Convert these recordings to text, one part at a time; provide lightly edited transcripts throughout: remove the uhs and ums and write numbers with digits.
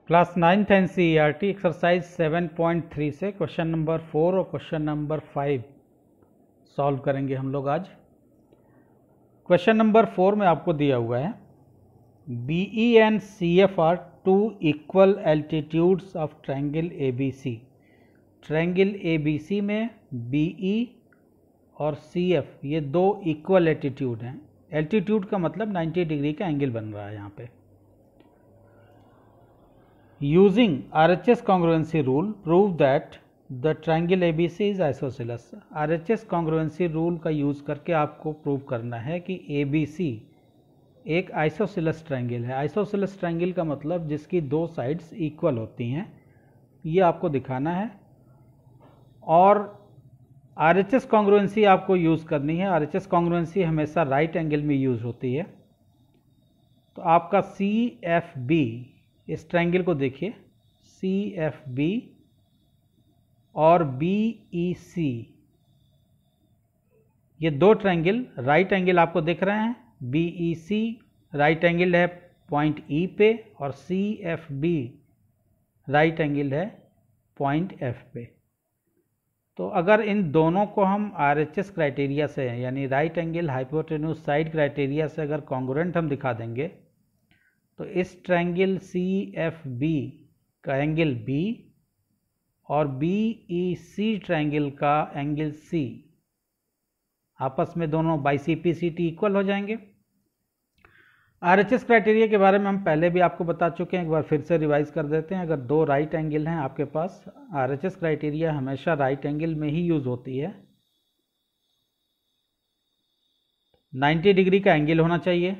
Class 9th NCERT exercise 7.3 से question number 4 और question number 5 solve करेंगे हम लोग आज। क्वेश्चन नंबर 4 में आपको दिया हुआ है BE and CF are two equal altitudes of triangle ABC. Triangle ABC में बीई और सीएफ ये दो इक्वल एल्टीट्यूड हैं। एल्टीट्यूड का मतलब 90 डिग्री का एंगल बन रहा है यहाँ पे। Using RHS congruency rule, prove that the triangle ABC is isosceles। RHS congruency rule का यूज़ करके आपको प्रूव करना है कि ABC एक आइसोसेलेस ट्रायंगल है। आइसोसेलेस ट्रायंगल का मतलब जिसकी दो साइड्स इक्वल होती हैं, ये आपको दिखाना है। और RHS कॉन्ग्रुएंसी आपको यूज़ करनी है। RHS कॉन्ग्रुएंसी हमेशा राइट एंगल में यूज़ होती है। तो आपका CFB, इस ट्रायंगल को देखिए, CFB और BEC, ये दो ट्रायंगल राइट एंगल आपको दिख रहे हैं। BEC राइट एंगल है पॉइंट E पे और CFB राइट एंगल है पॉइंट F पे। तो अगर इन दोनों को हम RHS क्राइटेरिया से, यानी right angle hypotenuse side criteria से अगर कॉन्ग्रुएंट हम दिखा देंगे, तो इस ट्रायंगल CFB का एंगल B और BEC ट्रायंगल का एंगल C आपस में दोनों बाई CPCT इक्वल हो जाएंगे। RHS क्राइटेरिया के बारे में हम पहले भी आपको बता चुके हैं, एक बार फिर से रिवाइज कर देते हैं। अगर दो राइट एंगल हैं आपके पास, RHS क्राइटेरिया हमेशा राइट एंगल में ही यूज होती है। 90 डिग्री का एंगल होना चाहिए।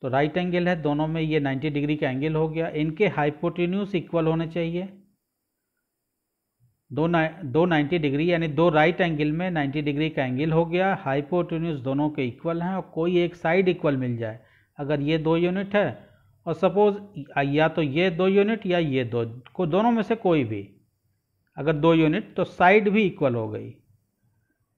तो राइट एंगल है दोनों में, ये 90 डिग्री का एंगल हो गया। इनके हाइपोटेन्यूज इक्वल होने चाहिए। दो 90 डिग्री, यानी दो राइट एंगल में 90 डिग्री का एंगल हो गया। हाइपोटेन्यूज दोनों के इक्वल हैं और कोई एक साइड इक्वल मिल जाए। अगर ये 2 यूनिट है और सपोज या तो ये 2 यूनिट या ये दोनों में से कोई भी अगर 2 यूनिट, तो साइड भी इक्वल हो गई।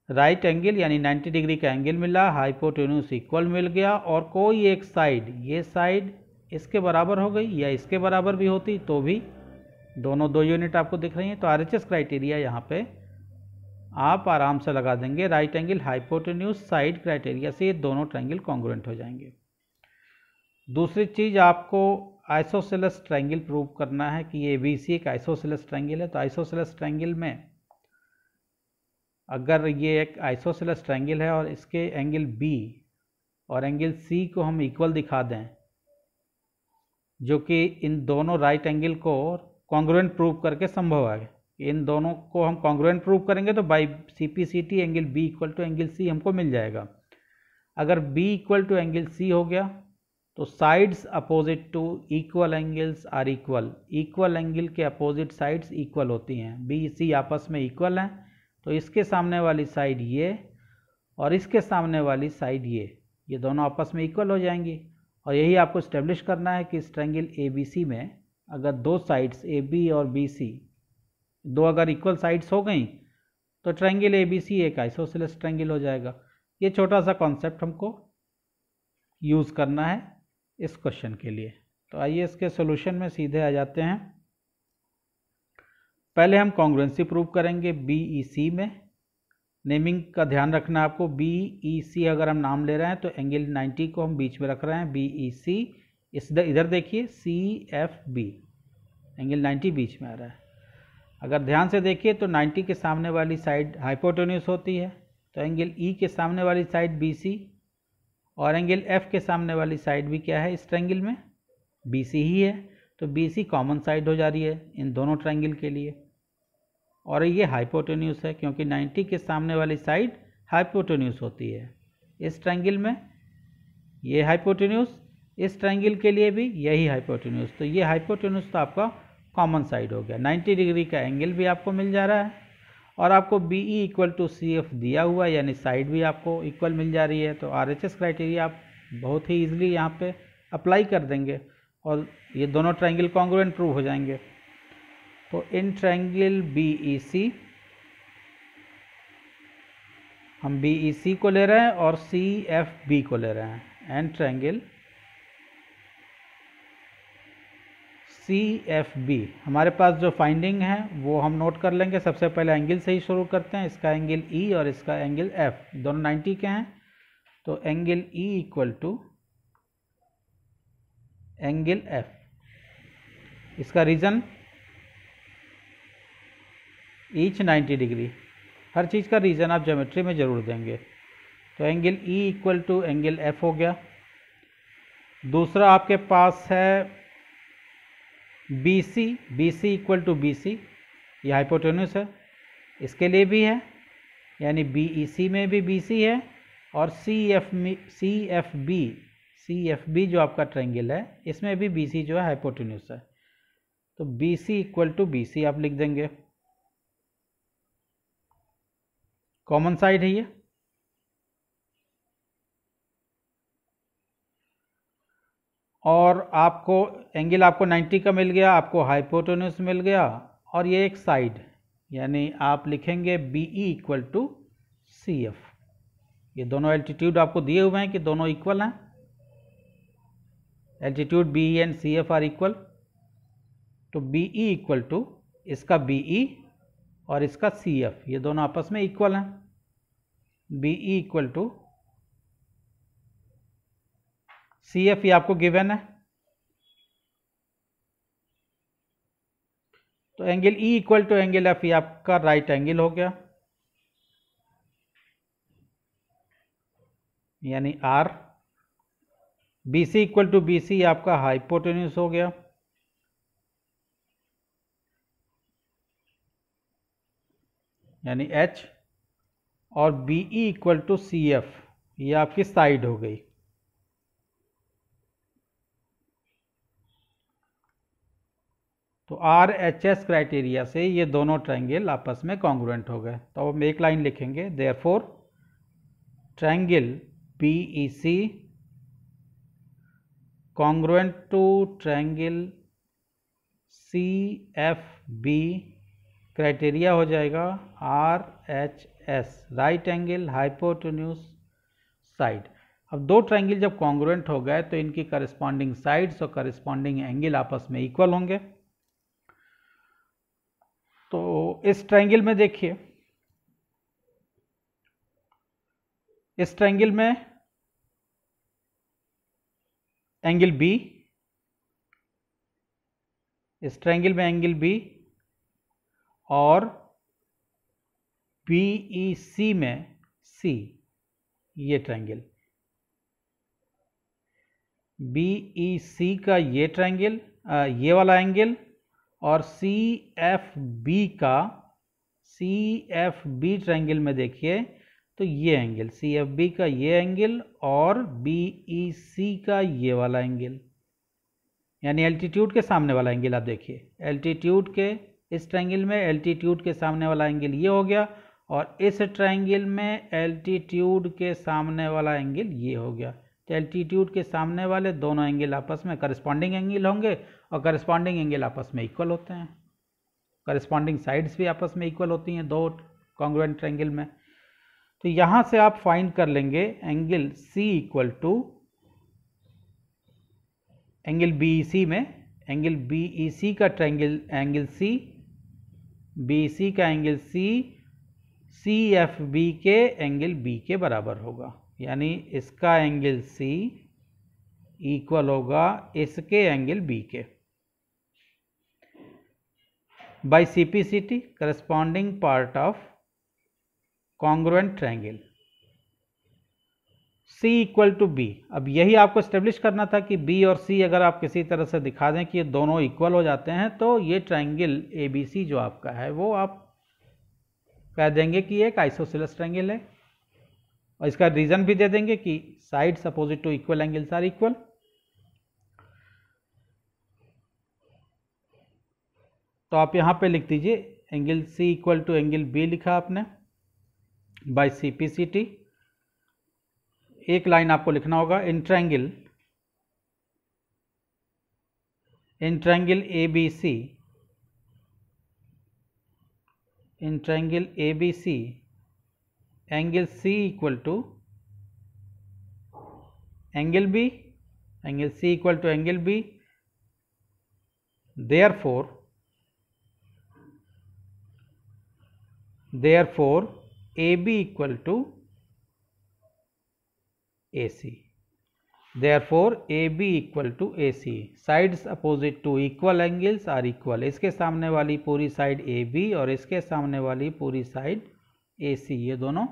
राइट एंगल यानी 90 डिग्री का एंगल मिला, हाइपोटेन्यूज इक्वल मिल गया, और कोई एक साइड, ये साइड इसके बराबर हो गई या इसके बराबर भी होती तो भी दोनों 2 यूनिट आपको दिख रही हैं। तो RHS क्राइटेरिया यहाँ पे आप आराम से लगा देंगे। Right angle hypotenuse side criteria से ये दोनों ट्रायंगल कॉन्ग्रुएंट हो जाएंगे। दूसरी चीज़, आपको आइसोसेलेस ट्रायंगल प्रूव करना है कि ये ABC एक आइसोसेलेस ट्रायंगल है। तो आइसोसेलेस ट्रायंगल में अगर ये एक आइसोसेलेस ट्रायंगल है और इसके एंगल B और एंगल C को हम इक्वल दिखा दें, जो कि इन दोनों राइट एंगल को कॉन्ग्रुएंट प्रूव करके संभव है। इन दोनों को हम कॉन्ग्रुएंट प्रूव करेंगे तो by CPCT angle B equal to angle C हमको मिल जाएगा। अगर B equal to angle C हो गया तो sides opposite to equal angles are equal. Equal angle के अपोजिट साइड्स इक्वल होती हैं। BC आपस में इक्वल हैं, तो इसके सामने वाली साइड ये और इसके सामने वाली साइड ये दोनों आपस में इक्वल हो जाएंगी। और यही आपको इस्टेब्लिश करना है कि इस ट्रायंगल ABC में अगर दो साइड्स AB और BC दो अगर इक्वल साइड्स हो गई तो ट्रायंगल ABC एक आइसोसेलेस ट्रायंगल हो जाएगा। ये छोटा सा कॉन्सेप्ट हमको यूज़ करना है इस क्वेश्चन के लिए। तो आइए इसके सॉल्यूशन में सीधे आ जाते हैं। पहले हम कॉन्ग्रुएंसी प्रूव करेंगे BEC में। नेमिंग का ध्यान रखना है आपको। BEC अगर हम नाम ले रहे हैं तो एंगल 90 को हम बीच में रख रहे हैं। BEC इधर देखिए, CFB एंगल 90 बीच में आ रहा है। अगर ध्यान से देखिए तो 90 के सामने वाली साइड हाइपोटेन्यूज होती है, तो एंगल E के सामने वाली साइड BC और एंगल F के सामने वाली साइड भी क्या है इस ट्रायंगल में, BC ही है। तो BC कॉमन साइड हो जा रही है इन दोनों ट्रायंगल के लिए। और ये हाइपोटेन्यूज है क्योंकि 90 के सामने वाली साइड हाइपोटेन्यूज होती है इस ट्रायंगल में। ये हाइपोटेन्यूज इस ट्रायंगल के लिए भी यही हाइपोटेन्यूज। तो ये हाइपोटेन्यूज तो आपका कॉमन साइड हो गया। 90 डिग्री का एंगल भी आपको मिल जा रहा है और आपको BE इक्वल टू CF दिया हुआ है, यानी साइड भी आपको इक्वल मिल जा रही है। तो RHS क्राइटेरिया आप बहुत ही ईजिली यहाँ पे अप्लाई कर देंगे और ये दोनों ट्रायंगल कॉन्ग्रुएंट प्रूव हो जाएंगे। तो इन ट्रायंगल BEC हम BEC को ले रहे हैं और CFB को ले रहे हैं। And triangle C F B, हमारे पास जो फाइंडिंग है वो हम नोट कर लेंगे। सबसे पहले एंगल से ही शुरू करते हैं। इसका एंगल ई और इसका एंगल एफ दोनों 90 के हैं, तो angle E equal to angle F. इसका रीजन ईच 90 डिग्री, हर चीज़ का रीजन आप ज्योमेट्री में ज़रूर देंगे। तो angle E equal to angle F हो गया। दूसरा आपके पास है B C, B C equal to B C, ये हाइपोटेन्यूस है, इसके लिए भी है, यानी बी ई सी में भी बी सी है, और सी एफ बी जो आपका ट्रायंगल है इसमें भी बी सी जो है हाइपोटेन्यूस है। तो B C equal to B C आप लिख देंगे, कॉमन साइड है ये। और आपको एंगल आपको 90 का मिल गया, आपको हाइपोटेन्यूस मिल गया, और ये एक साइड, यानी आप लिखेंगे B E equal to C F. ये दोनों एल्टीट्यूड आपको दिए हुए हैं कि दोनों इक्वल हैं, altitude B E and C F are equal. तो बी ई इक्वल टू इसका बी ई और इसका सी एफ, ये दोनों आपस में इक्वल हैं। B E equal to C F, ये आपको गिवन है। तो angle E equal to angle F, ये आपका राइट एंगल हो गया, यानी R. B C equal to B C आपका हाइपोटेन्यूस हो गया, यानी एच। और B E equal to C F, ये आपकी साइड हो गई। तो आर एच एस क्राइटेरिया से ये दोनों ट्रायंगल आपस में कॉन्ग्रुएंट हो गए। तो हम एक लाइन लिखेंगे, therefore triangle B E C congruent to triangle C F B, criteria हो जाएगा R H S, right angle hypotenuse side. अब दो ट्रायंगल जब कॉन्ग्रुएंट हो गए तो इनकी करस्पॉन्डिंग साइड्स और करस्पॉन्डिंग एंगल आपस में इक्वल होंगे। तो इस ट्रायंगल में देखिए, इस ट्रायंगल में एंगल बी, इस ट्रायंगल में एंगल बी, और बी ई सी में सी, ये ट्रायंगल बी ई सी का ये ट्रायंगल, ये वाला एंगल, और सी एफ बी का, सी एफ बी ट्रायंगल में देखिए तो ये एंगल सी एफ बी का ये एंगल और बी ई सी का ये वाला एंगल, यानी एल्टीट्यूड के सामने वाला एंगल। आप देखिए एल्टीट्यूड के, इस ट्रायंगल में एल्टीट्यूड के सामने वाला एंगल ये हो गया, और इस ट्रायंगल में एल्टीट्यूड के सामने वाला एंगल ये हो गया। तो एल्टीट्यूड के सामने वाले दोनों एंगल आपस में करस्पॉन्डिंग एंगल होंगे, और करस्पॉन्डिंग एंगल आपस में इक्वल होते हैं। करस्पॉन्डिंग साइड्स भी आपस में इक्वल होती हैं दो कॉन्ग्रुएंट ट्रायंगल में। तो यहां से आप फाइंड कर लेंगे angle C equal to angle B E C में, एंगल बी ई सी का triangle angle C, B C का angle C, C F B के एंगल बी के बराबर होगा, यानी इसका एंगल सी इक्वल होगा इसके एंगल बी के। By CPCT, corresponding part of congruent triangle C equal to B. अब यही आपको स्टेब्लिश करना था कि B और C अगर आप किसी तरह से दिखा दें कि ये दोनों इक्वल हो जाते हैं, तो ये ट्रायंगल ABC जो आपका है वो आप कह देंगे कि एक आइसोसेलेस ट्रायंगल है, और इसका रीजन भी दे देंगे कि sides opposite to equal angles are equal. तो आप यहां पे लिख दीजिए angle C equal to angle B लिखा आपने बाय सीपीसीटी। एक लाइन आपको लिखना होगा, in triangle ABC, in triangle ABC angle C equal to angle B, angle C equal to angle B therefore AB equal to AC. Therefore AB equal to AC. Sides opposite to equal angles are equal. इसके सामने वाली पूरी side AB और इसके सामने वाली पूरी side AC, ये दोनों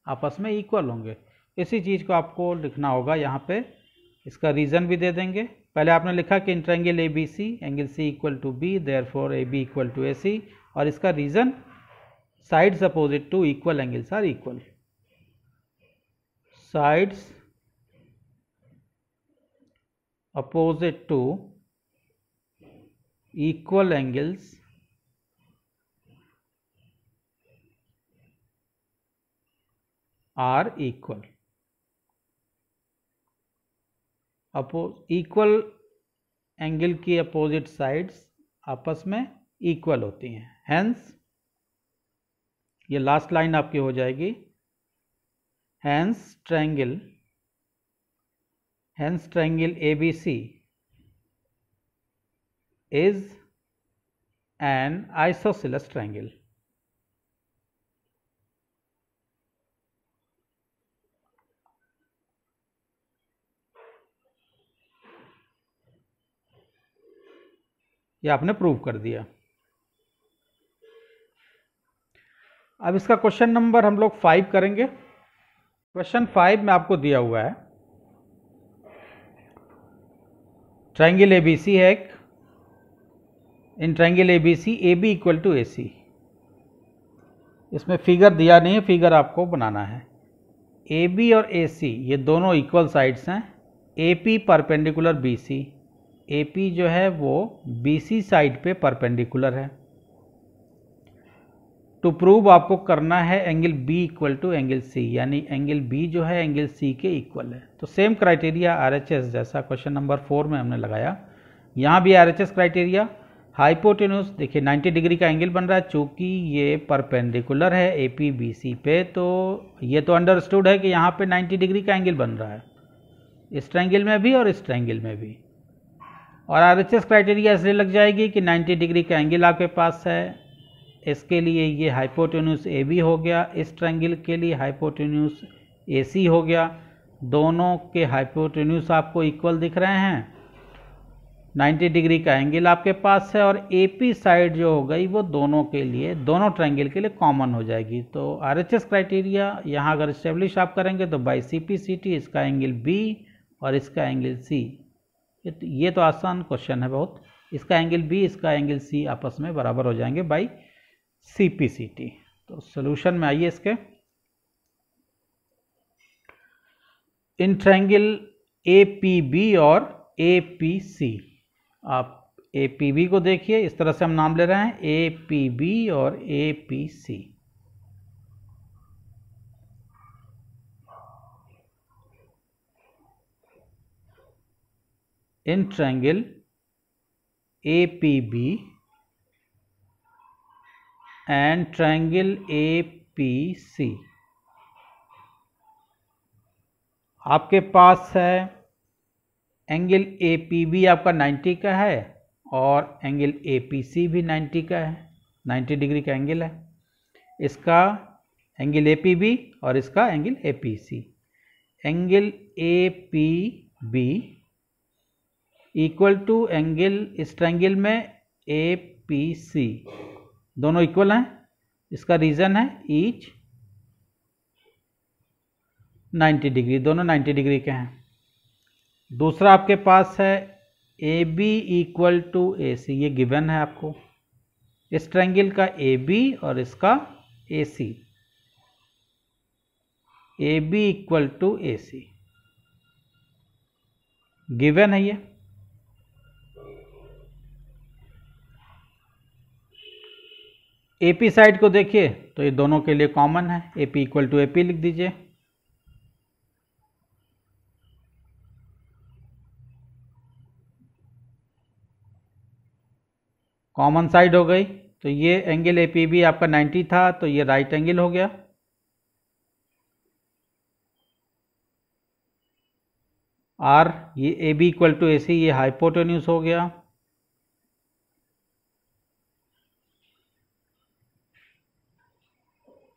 आपस में इक्वल होंगे। इसी चीज़ को आपको लिखना होगा यहाँ पे, इसका रीज़न भी दे देंगे। पहले आपने लिखा कि in triangle ABC angle C equal to B, therefore AB equal to AC, और इसका reason sides opposite to equal angles are equal. Sides opposite to equal angles are equal. Equal angle की अपोजिट साइड्स आपस में equal होती हैं, hence ये last line आपकी हो जाएगी, hence triangle ABC is an isosceles triangle. ये आपने प्रूव कर दिया। अब इसका क्वेश्चन नंबर हम लोग 5 करेंगे। क्वेश्चन 5 में आपको दिया हुआ है ट्रायंगल ABC है एक, in triangle ABC AB equal to AC। इसमें फिगर दिया नहीं है, फिगर आपको बनाना है। AB और AC ये दोनों इक्वल साइड्स हैं। AP परपेंडिकुलर BC, AP जो है वो BC साइड पे परपेंडिकुलर है। टू प्रूव आपको करना है angle B equal to angle C, यानी एंगल B जो है एंगल C के इक्वल है। तो सेम क्राइटेरिया RHS जैसा क्वेश्चन नंबर 4 में हमने लगाया, यहाँ भी RHS क्राइटेरिया। हाइपोटेन्यूज देखिए 90 डिग्री का एंगल बन रहा है, चूँकि ये परपेंडिकुलर है AP BC पे, तो ये तो अंडरस्टूड है कि यहाँ पे 90 डिग्री का एंगल बन रहा है, इस ट्रायंगल में भी और इस ट्रायंगल में भी। और RHS क्राइटेरिया इसलिए लग जाएगी कि 90 डिग्री का एंगल आपके पास है, इसके लिए ये हाइपोटेन्यूज AB हो गया, इस ट्रायंगल के लिए हाइपोटेन्यूज AC हो गया। दोनों के हाइपोटेन्यूज आपको इक्वल दिख रहे हैं, 90 डिग्री का एंगल आपके पास है, और AP साइड जो हो गई वो दोनों के लिए, दोनों ट्रायंगल के लिए कॉमन हो जाएगी। तो RHS क्राइटेरिया यहाँ अगर इस्टेब्लिश आप करेंगे तो बाई CPCT इसका एंगल B और इसका एंगल C, ये तो आसान क्वेश्चन है बहुत, इसका एंगल B इसका एंगल C आपस में बराबर हो जाएंगे बाई CPCT। तो सॉल्यूशन में आइए इसके। इन ट्रायंगल APB और APC, आप APB को देखिए, इस तरह से हम नाम ले रहे हैं APB और APC। In triangle APB and triangle APC आपके पास है एंगल APB आपका 90 का है और एंगल APC भी 90 का है, 90 डिग्री का एंगल है। इसका एंगल APB और इसका angle APC। Angle APB equal to angle इस ट्रायंगल में APC, दोनों इक्वल हैं। इसका रीज़न है ईच 90 डिग्री, दोनों 90 डिग्री के हैं। दूसरा आपके पास है AB इक्वल टू AC, ये गिवन है आपको, इस ट्रायंगल का AB और इसका AC, AB equal to AC given है ये। AP साइड को देखिए तो ये दोनों के लिए कॉमन है, AP इक्वल टू AP लिख दीजिए। कॉमन साइड हो गई, तो ये एंगल APB आपका 90 था, तो ये राइट एंगल हो गया। R ये AB इक्वल टू AC, ये हाइपोटेन्यूज हो गया।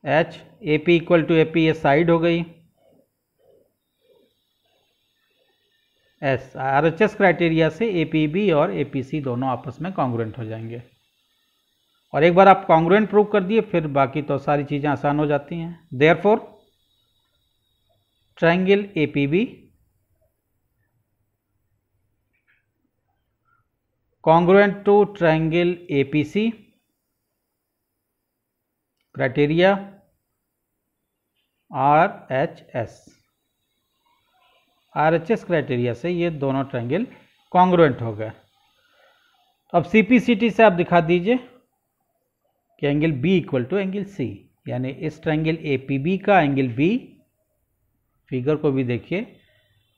H A P equal to A P, ये साइड हो गई। S R H S criteria से ए पी बी और ए पी सी दोनों आपस में कॉन्ग्रुएंट हो जाएंगे। और एक बार आप कॉन्ग्रुएंट प्रूव कर दिए फिर बाकी तो सारी चीज़ें आसान हो जाती हैं। Therefore triangle A P B congruent to triangle APC criteria RHS। RHS criteria से ये दोनों ट्रायंगल कॉन्ग्रुएंट हो गए। अब CPCT से आप दिखा दीजिए कि angle B equal to angle C, यानी इस ट्रायंगल APB का एंगल B, फिगर को भी देखिए,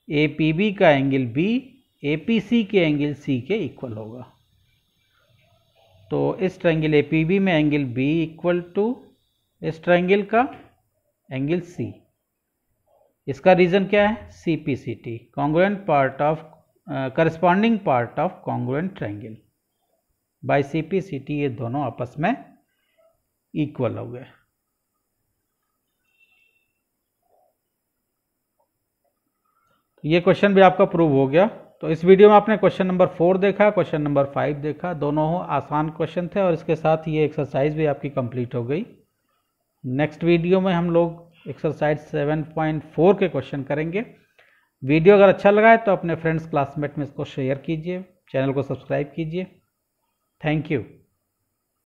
APB का एंगल B APC के एंगल C के इक्वल होगा। तो इस ट्रायंगल APB में एंगल B इक्वल टू इस ट्रायंगल का एंगल C। इसका रीजन क्या है? CPCT, congruent part of corresponding part of congruent triangle. By CPCT ये दोनों आपस में इक्वल हो गए। ये क्वेश्चन भी आपका प्रूव हो गया। तो इस वीडियो में आपने क्वेश्चन नंबर 4 देखा, क्वेश्चन नंबर 5 देखा, दोनों आसान क्वेश्चन थे और इसके साथ ये एक्सरसाइज भी आपकी कंप्लीट हो गई। नेक्स्ट वीडियो में हम लोग एक्सरसाइज 7.4 के क्वेश्चन करेंगे। वीडियो अगर अच्छा लगा है तो अपने फ्रेंड्स क्लासमेट में इसको शेयर कीजिए, चैनल को सब्सक्राइब कीजिए। Thank you.